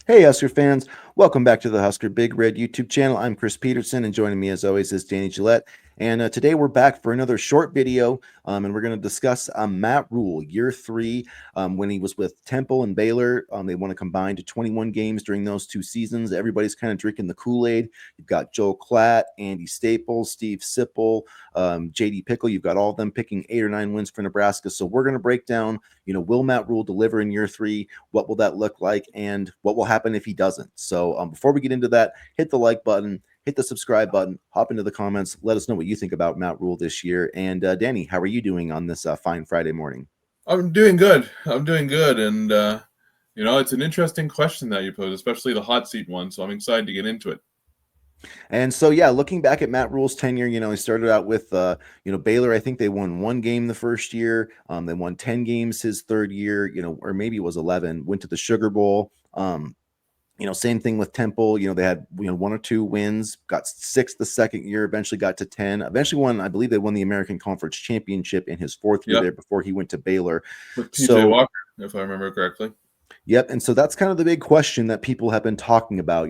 Hey, Husker fans. Welcome back to the Husker Big Red YouTube channel. I'm Chris Peterson, and joining me as always is Danny Gillette. And today we're back for another short video, and we're going to discuss Matt Rhule, year three, when he was with Temple and Baylor. They won a combined 21 games during those two seasons. Everybody's kind of drinking the Kool-Aid. You've got Joe Klatt, Andy Staples, Steve Sipple, JD Pickle. You've got all of them picking 8 or 9 wins for Nebraska. So we're going to break down, will Matt Rhule deliver in year three? What will that look like? And what will happen if he doesn't? So before we get into that, hit the like button, hit the subscribe button, hop into the comments. Let us know what you think about Matt Rhule this year. And Danny, how are you doing on this fine Friday morning? I'm doing good. It's an interesting question that you pose, especially the hot seat one. So I'm excited to get into it. And so, yeah, looking back at Matt Rhule's tenure, he started out with, Baylor. I think they won one game the first year. They won 10 games his third year, or maybe it was 11, went to the Sugar Bowl. Same thing with Temple. They had, one or two wins, got six the second year, eventually got to 10, eventually won. I believe they won the American Conference Championship in his fourth year Yeah, there before he went to Baylor. with PJ So, Walker, if I remember correctly. yep. And so that's kind of the big question that people have been talking about,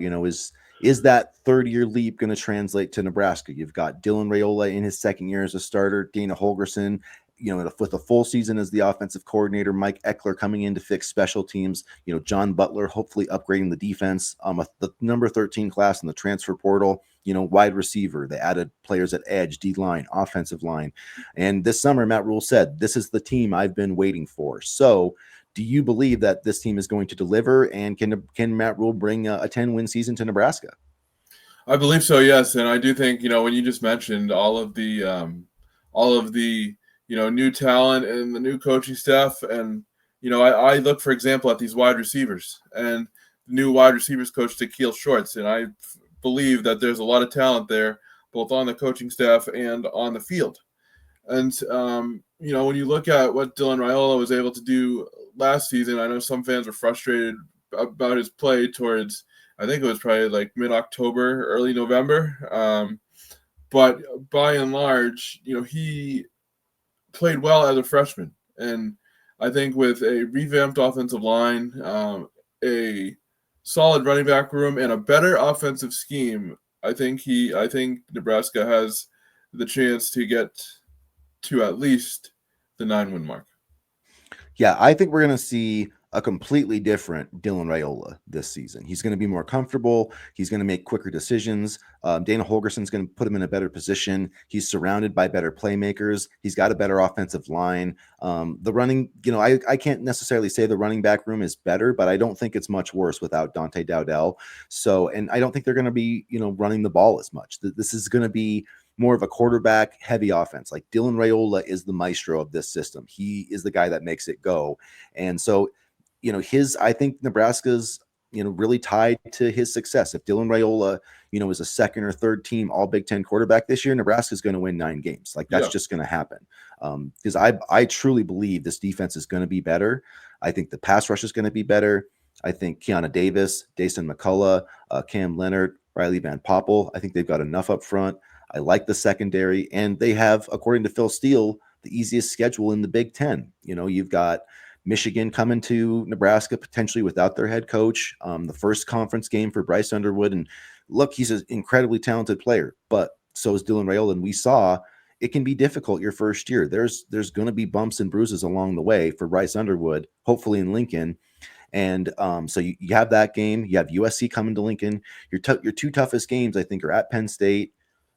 is that third year leap going to translate to Nebraska? You've got Dylan Raiola in his second year as a starter, Dana Holgorsen, with a full season as the offensive coordinator, Mike Eckler coming in to fix special teams, John Butler hopefully upgrading the defense, the number 13 class in the transfer portal, wide receiver. They added players at edge, D line, offensive line. And this summer, Matt Rhule said, this is the team I've been waiting for. So, do you believe that this team is going to deliver, and can Matt Rhule bring a 10-win season to Nebraska? I believe so, yes. And I do think when you just mentioned all of the new talent and the new coaching staff, and I look, for example, at these wide receivers and the new wide receivers coach Takeel Shorts, and I believe that there's a lot of talent there, both on the coaching staff and on the field. And when you look at what Dylan Raiola was able to do last season, I know some fans were frustrated about his play towards, I think it was probably like mid-October, early November. But by and large, he played well as a freshman. And I think with a revamped offensive line, a solid running back room, and a better offensive scheme, I think Nebraska has the chance to get to at least the 9-win mark. Yeah, I think we're going to see a completely different Dylan Raiola this season. He's going to be more comfortable. He's going to make quicker decisions. Dana Holgorsen's going to put him in a better position. He's surrounded by better playmakers. He's got a better offensive line. The running, I can't necessarily say the running back room is better, but I don't think it's much worse without Dante Dowdell. So, and I don't think they're going to be, running the ball as much. This is going to be more of a quarterback heavy offense. Like Dylan Raiola is the maestro of this system. He is the guy that makes it go. And so, I think Nebraska's, really tied to his success. If Dylan Raiola, is a second or third team all Big Ten quarterback this year, Nebraska's going to win 9 games. Like that's Yeah. just going to happen. Because I truly believe this defense is going to be better. I think the pass rush is going to be better. I think Keanu Davis, Dason McCullough, Cam Leonard, Riley Van Poppel, I think they've got enough up front. I like the secondary, and they have, according to Phil Steele, the easiest schedule in the Big Ten. You've got Michigan coming to Nebraska potentially without their head coach. The first conference game for Bryce Underwood, and look, he's an incredibly talented player, but so is Dylan Raiola, and we saw it can be difficult your first year. There's going to be bumps and bruises along the way for Bryce Underwood, hopefully in Lincoln. And so you have that game. You have USC coming to Lincoln. Your two toughest games, I think, are at Penn State,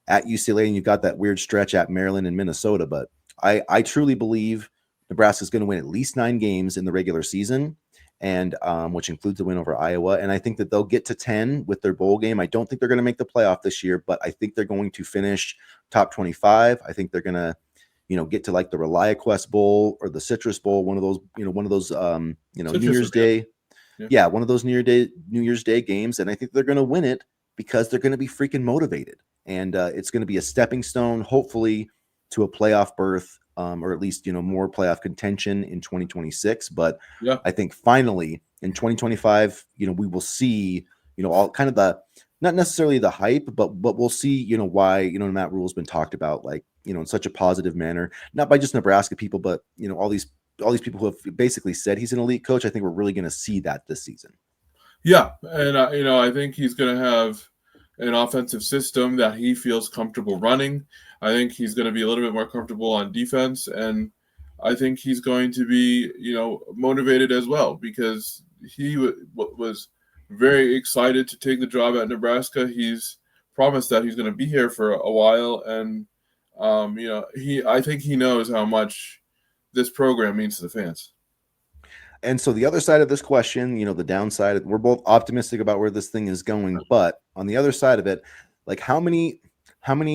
at UCLA, and you've got that weird stretch at Maryland and Minnesota. But I truly believe Nebraska's going to win at least 9 games in the regular season, and which includes the win over Iowa. And I think that they'll get to 10 with their bowl game. I don't think they're going to make the playoff this year, but I think they're going to finish top 25. I think they're going to, get to like the ReliaQuest Bowl or the Citrus Bowl, one of those, New Year's Day. Yeah. Yeah, one of those New Year's Day games. And I think they're going to win it because they're going to be freaking motivated. And it's going to be a stepping stone, hopefully, to a playoff berth, or at least, more playoff contention in 2026. But Yeah. I think finally in 2025, we will see, all kind of the, not necessarily the hype, but we'll see, why, Matt Rhule's been talked about, like, in such a positive manner, not by just Nebraska people, but, all these people who have basically said he's an elite coach. I think we're really going to see that this season. Yeah, and I think he's going to have an offensive system that he feels comfortable running. I think he's going to be a little bit more comfortable on defense, and I think he's going to be motivated as well because he was very excited to take the job at Nebraska. He's promised that he's going to be here for a while, and I think he knows how much this program means to the fans. And so the other side of this question, the downside, we're both optimistic about where this thing is going, but on the other side of it, like how many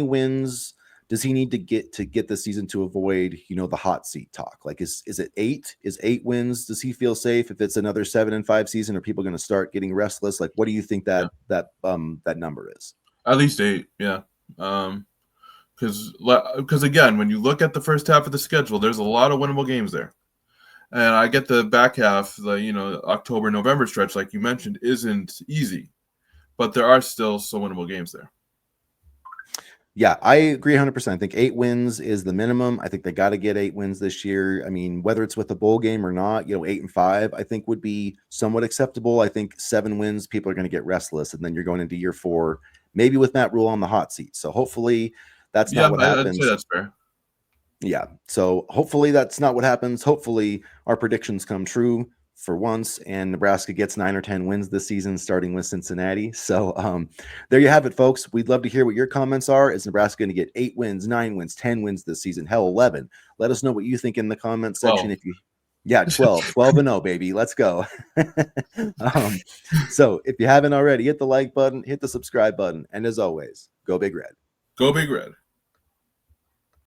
wins does he need to get the season to avoid, the hot seat talk? Like is it 8? Is 8 wins? Does he feel safe if it's another 7-5 season? Are people going to start getting restless? Like what do you think Yeah, that number is? at least 8. Yeah. Because again, when you look at the first half of the schedule, there's a lot of winnable games there, and I get the back half, the October November stretch, like you mentioned, isn't easy, but there are still some winnable games there. Yeah, I agree 100%. I think 8 wins is the minimum. I think they got to get 8 wins this year. I mean, whether it's with a bowl game or not, 8-5, I think would be somewhat acceptable. I think 7 wins, people are going to get restless, and then you're going into year 4, maybe with Matt Rhule on the hot seat. So hopefully that's not Yeah, what I'd say happens. that's fair. Yeah. So hopefully that's not what happens. Hopefully our predictions come true for once, and Nebraska gets 9 or 10 wins this season, starting with Cincinnati. So there you have it, folks. We'd love to hear what your comments are. Is Nebraska going to get 8 wins, 9 wins, 10 wins this season? Hell, 11. Let us know what you think in the comment section. 12. If you, yeah, 12 and 0, baby. Let's go. So if you haven't already, hit the like button, hit the subscribe button, and as always, go Big Red. Go Big Red.